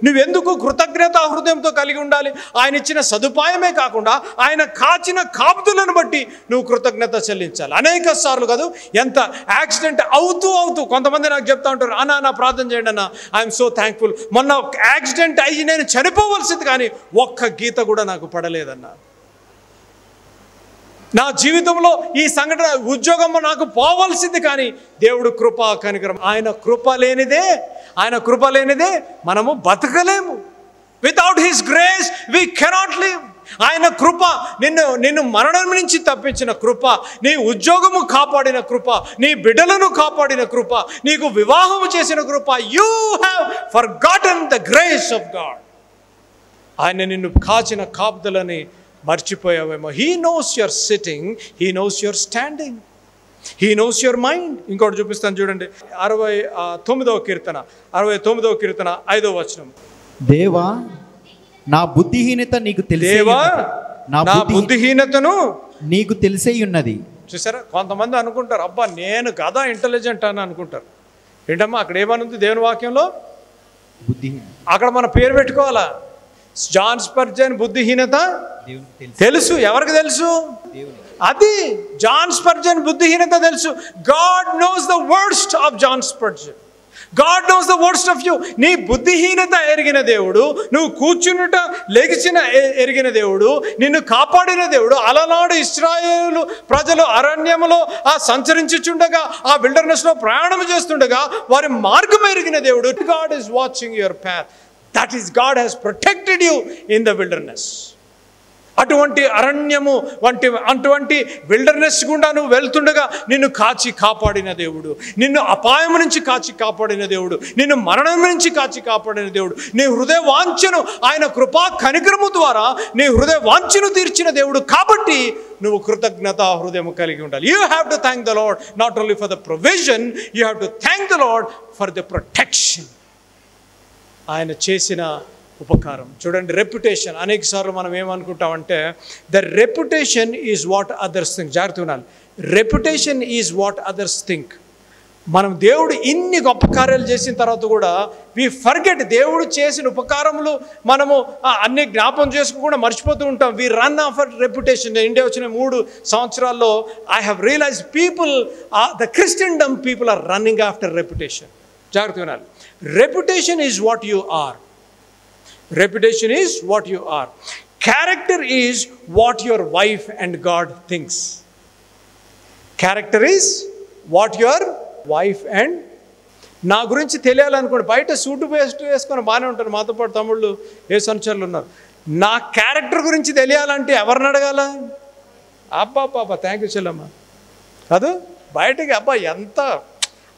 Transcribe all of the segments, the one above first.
నువ్వెందుకు కృతజ్ఞతా హృదయంతో కలిగి ఉండాలి? ఆయన ఇచ్చిన సదుపాయమే కాకుండా ఆయన కాచిన కాపుదలను బట్టి నువ్వు కృతజ్ఞత చెల్లించాలి. అనేక సార్లు కాదు, ఎంత యాక్సిడెంట్ అవుతూ కొంతమంది నాకు చెప్తా ఉంటారు, అన్న నా ప్రార్థన చేయండి అన్న, ఐఎమ్ సో థ్యాంక్ఫుల్. మొన్న యాక్సిడెంట్ అయ్యి నేను చనిపోవలసింది కానీ ఒక్క గీత కూడా నాకు పడలేదన్నా. నా జీవితంలో ఈ సంఘటన, ఉద్యోగం నాకు పోవాల్సింది కానీ దేవుడు కృప కనికరం, ఆయన కృప లేనిదే మనము బతకలేము. Without his grace we cannot live. ఆయన కృప నిన్ను మరణం నుంచి తప్పించిన కృప, నీ ఉద్యోగము కాపాడిన కృప, నీ బిడ్డలను కాపాడిన కృప, నీకు వివాహము చేసిన కృప. You have forgotten the grace of God. ఆయన నిన్ను కాచిన కాపుదలని మర్చిపోయావేమో. He knows your sitting, he knows your standing, he knows your mind. ఇంకోటి చూపిస్తాను చూడండి, 69వ కీర్తన 5వ వచనం. దేవా నా బుద్ధిహీనత నీకు తెలిసే, దేవా నా బుద్ధిహీనతను నీకు తెలిసే ఉన్నది. చూసారా, కొంతమంది అనుకుంటారు అబ్బా నేను కదా ఇంటెలిజెంట్ అని అనుకుంటారు. ఏంటమ్మా అక్కడ ఏమనుంది దేవుని వాక్యంలో? బుద్ధిహీన. అక్కడ మన పేరు పెట్టుకోవాలా? జాన్ స్పర్జన్ బుద్ధిహీనత తెలుసు. ఎవరికి తెలుసు? అది జాన్ స్పర్జన్ బుద్ధిహీనత తెలుసు. God knows the worst of John Spurgeon. God knows the worst of you. నీ బుద్ధిహీనత ఎరిగిన దేవుడు, నువ్వు కూర్చున్నట లెగిసిన ఎరిగిన దేవుడు, నిన్ను కాపాడిన దేవుడు. అలనాడు ఇశ్రాయేలు ప్రజలు అరణ్యములో సంచరించుచుండగా, ఆ విల్డర్నెస్లో ప్రయాణం చేస్తుండగా వారి మార్గం ఎరిగిన దేవుడు. God is watching your path. That is, God has protected you in the wilderness. అటువంటి అరణ్యము అటువంటి విల్డర్నెస్ గుండా నువ్వు వెళ్తుండగా నిన్ను కాచి కాపాడిన దేవుడు, నిన్ను అపాయం నుంచి కాచి కాపాడిన దేవుడు, నిన్ను మరణం నుంచి కాచి కాపాడిన దేవుడు. నీ హృదయ వాంఛను ఆయన కృపా కనికరము ద్వారా నీ హృదయ వాంఛను తీర్చిన దేవుడు. కాబట్టి నువ్వు కృతజ్ఞతా హృదయం కలిగి ఉండాలి. You have to thank the Lord not only for the provision, you have to thank the Lord for the protection. ఆయన చేసిన ఉపకారం చూడండి. రెప్యుటేషన్. అనేక సార్లు మనం ఏమనుకుంటామంటే the reputation is what others think. జాగ్రత్త ఉండాలి. Reputation is what others think. మనం దేవుడు ఇన్ని గొప్ప కార్యాలు చేసిన తర్వాత కూడా వి ఫర్గెట్. దేవుడు చేసిన ఉపకారములు మనము అన్ని జ్ఞాపకం చేసుకోకుండా మర్చిపోతూ ఉంటాం. We run after reputation. India వచ్చిన 3 సంవత్సరాల్లో I have realize people, the Christendom people are running after reputation. జాగ్రత్త వినాలి. Reputation is what you are. Reputation is what you are. Character is what your wife and God thinks. Character is what your wife and నా గురించి తెలియాలనుకోండి. బయట suit వేసుకొని బాగానే ఉంటారు, మాతో పాటు తమ్ముళ్ళు ఏ సంచరులు ఉన్నారు. నా క్యారెక్టర్ గురించి తెలియాలంటే ఎవరిని అడగాల? అబ్బా థ్యాంక్ యూ చెల్లమ్మ. కాదు బయటకి అబ్బా ఎంత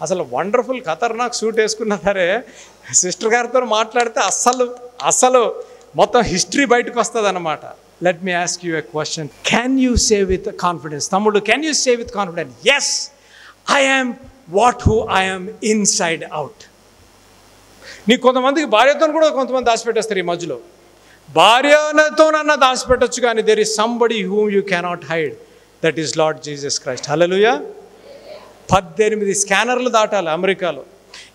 అసలు వండర్ఫుల్ ఖతర్నాక్ సూట్ వేసుకున్నా సరే సిస్టర్ గారితో మాట్లాడితే అస్సలు మొత్తం హిస్టరీ బయటకు వస్తుంది అన్నమాట. Let me ask you a question. Can you say with confidence? తమ్ముడు, can you say with confidence, yes I am what who I am inside out? నీకు కొంతమందికి భార్యతో కూడా కొంతమంది దాచిపెట్టేస్తారు. ఈ మధ్యలో భార్యతోనన్నా దాచిపెట్టచ్చు, కానీ there is somebody whom you cannot hide. That is Lord Jesus Christ. Hallelujah. 18 స్కానర్లు దాటాలి అమెరికాలో.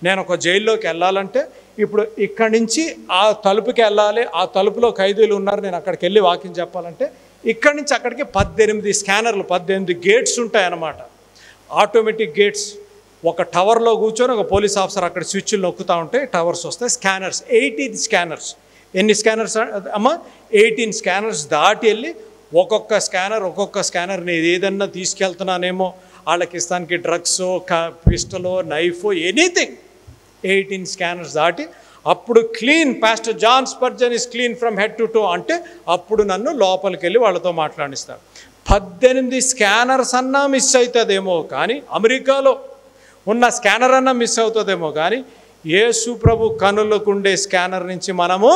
నేను ఒక జైల్లోకి వెళ్ళాలంటే ఇప్పుడు ఇక్కడి నుంచి ఆ తలుపుకి వెళ్ళాలి. ఆ తలుపులో ఖైదీలు ఉన్నారు, నేను అక్కడికి వెళ్ళి వాకింగ్ చెప్పాలంటే ఇక్కడి నుంచి అక్కడికి 18 స్కానర్లు, 18 గేట్స్ ఉంటాయి అన్నమాట. Automatic gates. ఒక టవర్లో కూర్చొని ఒక పోలీస్ ఆఫీసర్ అక్కడ స్విచ్లు నొక్కుతూ ఉంటే టవర్స్ వస్తాయి. Scanners 18 scanners. ఎన్ని స్కానర్స్ అమ్మ? 18 స్కానర్స్ దాటి వెళ్ళి ఒక్కొక్క స్కానర్ నేను ఏదన్నా తీసుకెళ్తున్నానేమో, వాళ్ళకి ఇస్తానికి డ్రగ్సో పిస్టలో నైఫో ఎనీథింగ్, 18 స్కానర్స్ దాటి అప్పుడు clean. Pastor John Spurgeon is clean from head to toe అంటే అప్పుడు నన్ను లోపలికి వెళ్ళి వాళ్ళతో మాట్లాడిస్తాడు. 18 స్కానర్స్ అన్నా మిస్ అవుతుందేమో కానీ, అమెరికాలో ఉన్న స్కానర్ అన్నా మిస్ అవుతుందేమో కానీ, యేసు ప్రభు కనులకు ఉండే స్కానర్ నుంచి మనము